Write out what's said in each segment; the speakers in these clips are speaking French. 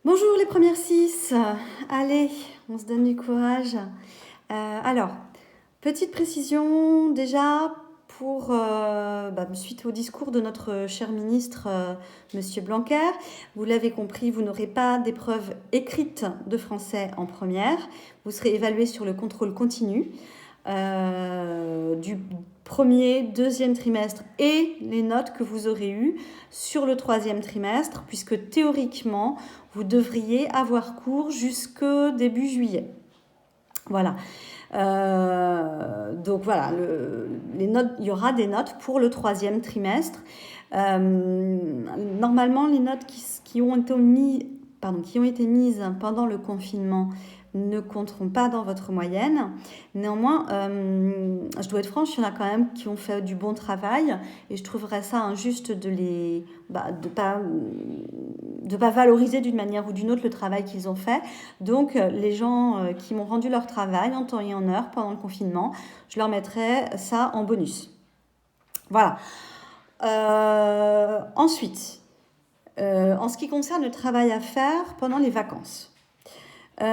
Bonjour les premières six. Allez, on se donne du courage. Alors, petite précision déjà pour suite au discours de notre cher ministre Monsieur Blanquer. Vous l'avez compris, vous n'aurez pas d'épreuve écrite de français en première. Vous serez évalué sur le contrôle continu du premier, deuxième trimestre et les notes que vous aurez eues sur le troisième trimestre, puisque théoriquement, vous devriez avoir cours jusqu'au début juillet. Voilà. Donc voilà, les notes, il y aura des notes pour le troisième trimestre. Normalement, les notes qui ont été mises pendant le confinement ne compteront pas dans votre moyenne. Néanmoins, je dois être franche, il y en a quand même qui ont fait du bon travail et je trouverais ça injuste de pas valoriser d'une manière ou d'une autre le travail qu'ils ont fait. Donc, les gens qui m'ont rendu leur travail en temps et en heure pendant le confinement, je leur mettrai ça en bonus. Voilà. Ensuite, en ce qui concerne le travail à faire pendant les vacances. Vu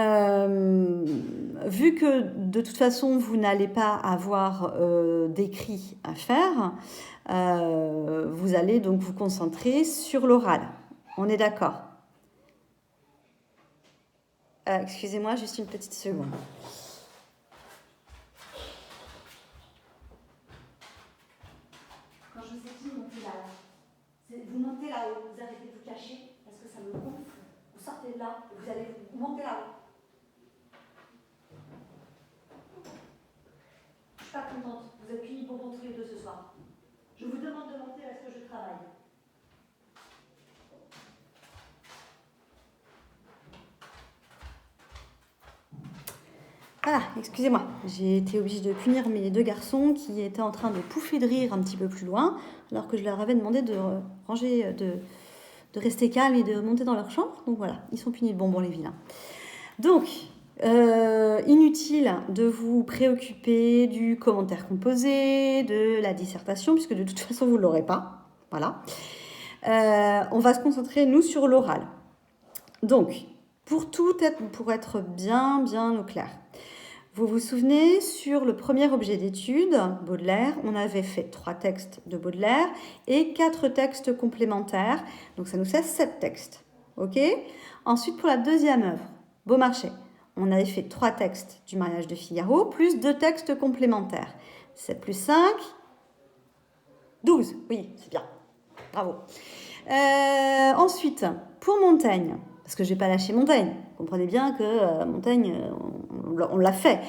que de toute façon vous n'allez pas avoir d'écrit à faire, vous allez donc vous concentrer sur l'oral. On est d'accord? Excusez-moi, juste une petite seconde. Quand je vous ai dit montez là-haut, vous montez là-haut, vous arrêtez de vous cacher parce que ça me gonfle. Vous sortez de là, vous allez monter là-haut. Je suis pas contente. Vous êtes punis pour tous les deux ce soir. Je vous demande de monter parce que je travaille. Voilà, excusez-moi. J'ai été obligée de punir mes deux garçons qui étaient en train de pouffer de rire un petit peu plus loin, alors que je leur avais demandé de ranger, de rester calme et de monter dans leur chambre. Donc voilà, ils sont punis de bonbons les vilains. Donc, inutile de vous préoccuper du commentaire composé, de la dissertation, puisque de toute façon, vous ne l'aurez pas. Voilà. On va se concentrer, nous, sur l'oral. Donc, pour être bien au clair, vous vous souvenez, sur le premier objet d'étude, Baudelaire, on avait fait 3 textes de Baudelaire et 4 textes complémentaires. Donc, ça nous fait 7 textes. OK ? Ensuite, pour la deuxième œuvre, Beaumarchais, on avait fait 3 textes du mariage de Figaro, plus 2 textes complémentaires. 7 plus 5, 12. Oui, c'est bien. Bravo. Ensuite, pour Montaigne, parce que je n'ai pas lâché Montaigne. Vous comprenez bien que Montaigne, on l'a fait.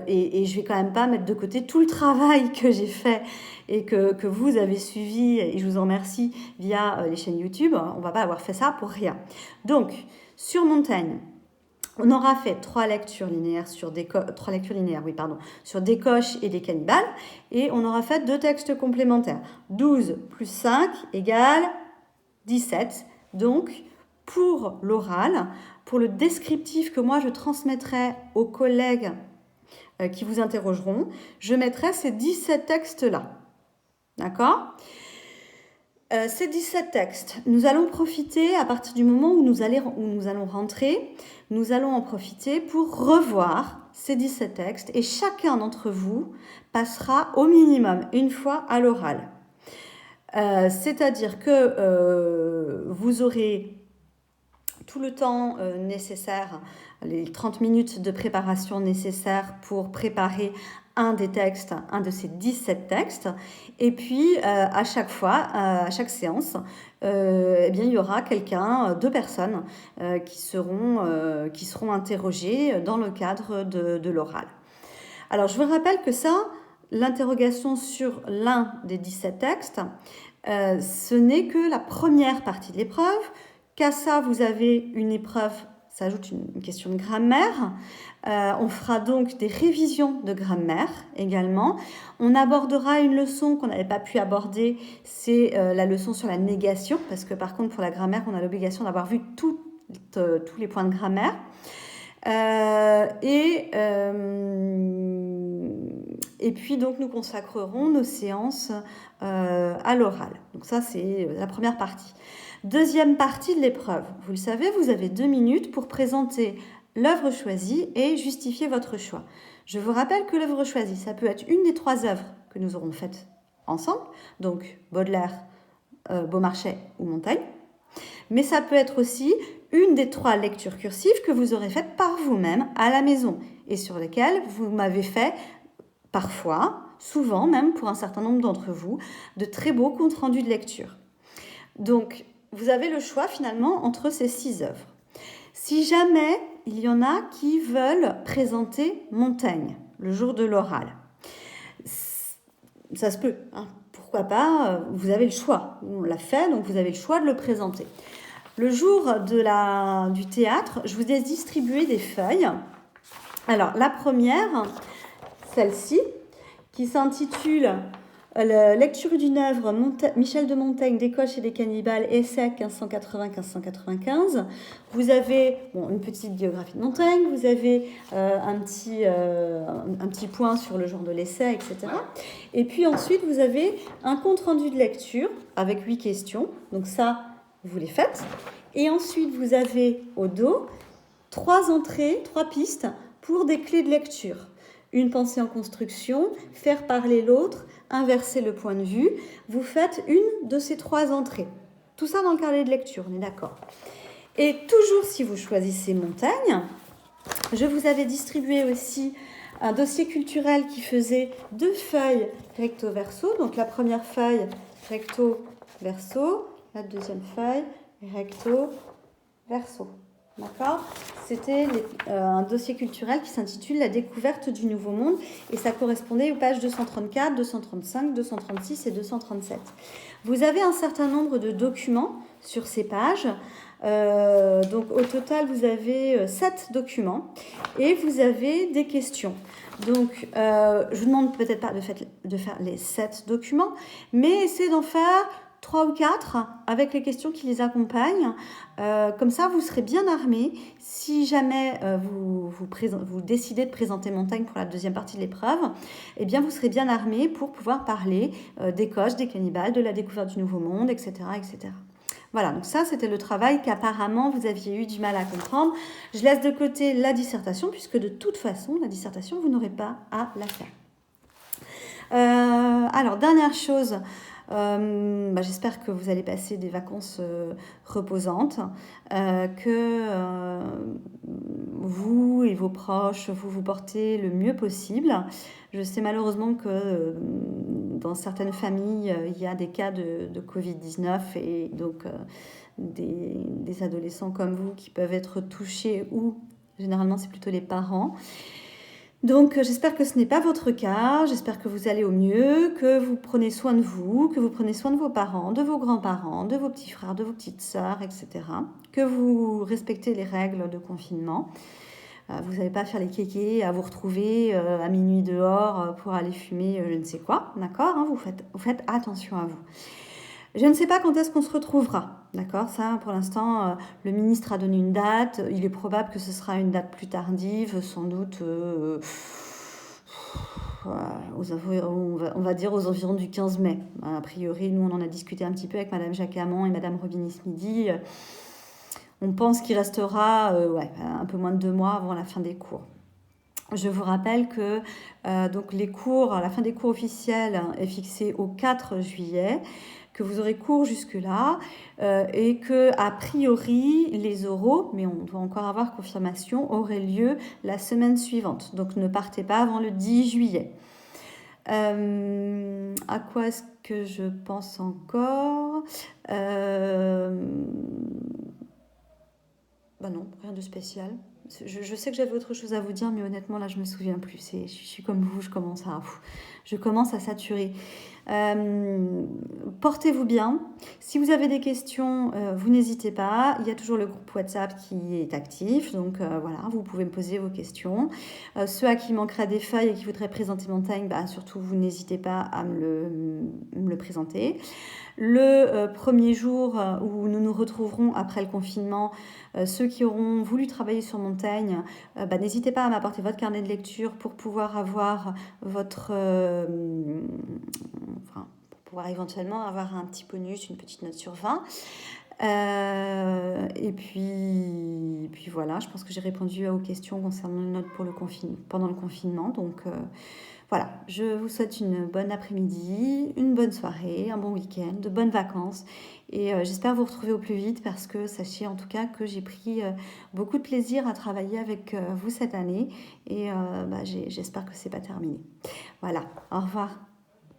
Et je ne vais quand même pas mettre de côté tout le travail que j'ai fait et que vous avez suivi, et je vous en remercie, via les chaînes YouTube. On ne va pas avoir fait ça pour rien. Donc, sur Montaigne, on aura fait 3 lectures linéaires sur Descoches et des cannibales. Et on aura fait 2 textes complémentaires. 12 plus 5 égale 17. Donc, pour l'oral, pour le descriptif que moi je transmettrai aux collègues qui vous interrogeront, je mettrai ces 17 textes-là. D'accord ? Ces 17 textes, nous allons profiter, à partir du moment où nous allons rentrer, nous allons en profiter pour revoir ces 17 textes et chacun d'entre vous passera au minimum une fois à l'oral. C'est-à-dire que vous aurez tout le temps nécessaire, les 30 minutes de préparation nécessaires pour préparer un des textes, un de ces 17 textes. Et puis, à chaque fois, à chaque séance, eh bien, il y aura deux personnes qui seront interrogées dans le cadre de l'oral. Alors, je vous rappelle que ça, l'interrogation sur l'un des 17 textes, ce n'est que la première partie de l'épreuve. Qu'à ça, vous avez une épreuve, ça ajoute une question de grammaire. On fera donc des révisions de grammaire également. On abordera une leçon qu'on n'avait pas pu aborder, c'est la leçon sur la négation, parce que par contre, pour la grammaire, on a l'obligation d'avoir vu tous les points de grammaire. Et puis donc nous consacrerons nos séances à l'oral. Donc ça c'est la première partie. Deuxième partie de l'épreuve. Vous le savez, vous avez 2 minutes pour présenter l'œuvre choisie et justifier votre choix. Je vous rappelle que l'œuvre choisie, ça peut être une des 3 œuvres que nous aurons faites ensemble, donc Baudelaire, Beaumarchais ou Montaigne. Mais ça peut être aussi une des 3 lectures cursives que vous aurez faites par vous-même à la maison et sur lesquelles vous m'avez fait parfois, souvent même pour un certain nombre d'entre vous, de très beaux comptes rendus de lecture. Donc, vous avez le choix finalement entre ces 6 œuvres. Si jamais il y en a qui veulent présenter Montaigne le jour de l'oral, ça se peut, hein. Pourquoi pas, vous avez le choix. On l'a fait, donc vous avez le choix de le présenter. Le jour du théâtre, je vous ai distribué des feuilles. Alors, la première, celle-ci, qui s'intitule Lecture d'une œuvre, Michel de Montaigne, Des coches et des cannibales, essai 1580-1595. Vous avez une petite biographie de Montaigne, vous avez un petit point sur le genre de l'essai, etc. Et puis ensuite, vous avez un compte-rendu de lecture avec 8 questions. Donc ça, vous les faites. Et ensuite, vous avez au dos 3 entrées, 3 pistes pour des clés de lecture. Une pensée en construction, faire parler l'autre, inverser le point de vue. Vous faites une de ces 3 entrées. Tout ça dans le carnet de lecture, on est d'accord. Et toujours si vous choisissez Montaigne, je vous avais distribué aussi un dossier culturel qui faisait 2 feuilles recto-verso. Donc la première feuille recto-verso, la deuxième feuille recto-verso. D'accord ? C'était un dossier culturel qui s'intitule La découverte du Nouveau Monde et ça correspondait aux pages 234, 235, 236 et 237. Vous avez un certain nombre de documents sur ces pages. Donc au total, vous avez 7 documents et vous avez des questions. Donc, je vous demande peut-être pas de faire les 7 documents, mais essayez d'en faire 3 ou 4 avec les questions qui les accompagnent. Comme ça, vous serez bien armés. Si jamais vous décidez de présenter Montaigne pour la deuxième partie de l'épreuve, eh bien, vous serez bien armés pour pouvoir parler des coches, des cannibales, de la découverte du Nouveau Monde, etc., etc. Voilà, donc ça, c'était le travail qu'apparemment vous aviez eu du mal à comprendre. Je laisse de côté la dissertation, puisque de toute façon, la dissertation, vous n'aurez pas à la faire. Alors, dernière chose, j'espère que vous allez passer des vacances reposantes, que vous et vos proches, vous portez le mieux possible. Je sais malheureusement que dans certaines familles, il y a des cas de Covid-19 et donc des adolescents comme vous qui peuvent être touchés ou généralement c'est plutôt les parents. Donc j'espère que ce n'est pas votre cas, j'espère que vous allez au mieux, que vous prenez soin de vous, que vous prenez soin de vos parents, de vos grands-parents, de vos petits frères, de vos petites sœurs, etc. Que vous respectez les règles de confinement. Vous n'allez pas faire les kékés à vous retrouver à minuit dehors pour aller fumer je ne sais quoi, d'accord, hein, vous faites attention à vous. Je ne sais pas quand est-ce qu'on se retrouvera, d'accord. Ça, pour l'instant, le ministre a donné une date. Il est probable que ce sera une date plus tardive, sans doute, on va dire aux environs du 15 mai. A priori, nous, on en a discuté un petit peu avec Madame Jacquamont et Madame Robini ce midi. On pense qu'il restera un peu moins de 2 mois avant la fin des cours. Je vous rappelle que donc la fin des cours officiels est fixée au 4 juillet, que vous aurez cours jusque-là et que a priori les oraux, mais on doit encore avoir confirmation, auraient lieu la semaine suivante. Donc ne partez pas avant le 10 juillet. À quoi est-ce que je pense encore non, rien de spécial. Je sais que j'avais autre chose à vous dire, mais honnêtement, là, je ne me souviens plus. Je suis comme vous, je commence à saturer. Portez-vous bien. Si vous avez des questions, vous n'hésitez pas. Il y a toujours le groupe WhatsApp qui est actif. Donc, voilà, vous pouvez me poser vos questions. Ceux à qui manquera des feuilles et qui voudraient présenter Montaigne, surtout, vous n'hésitez pas à me le présenter. Le premier jour où nous nous retrouverons après le confinement, ceux qui auront voulu travailler sur Montaigne, n'hésitez pas à m'apporter votre carnet de lecture pour pouvoir avoir pour pouvoir éventuellement avoir un petit bonus, une petite note sur 20. Et puis voilà, je pense que j'ai répondu aux questions concernant les notes pour pendant le confinement. Donc voilà, je vous souhaite une bonne après-midi, une bonne soirée, un bon week-end, de bonnes vacances. Et j'espère vous retrouver au plus vite parce que sachez en tout cas que j'ai pris beaucoup de plaisir à travailler avec vous cette année. Et j'espère que c'est pas terminé. Voilà, au revoir.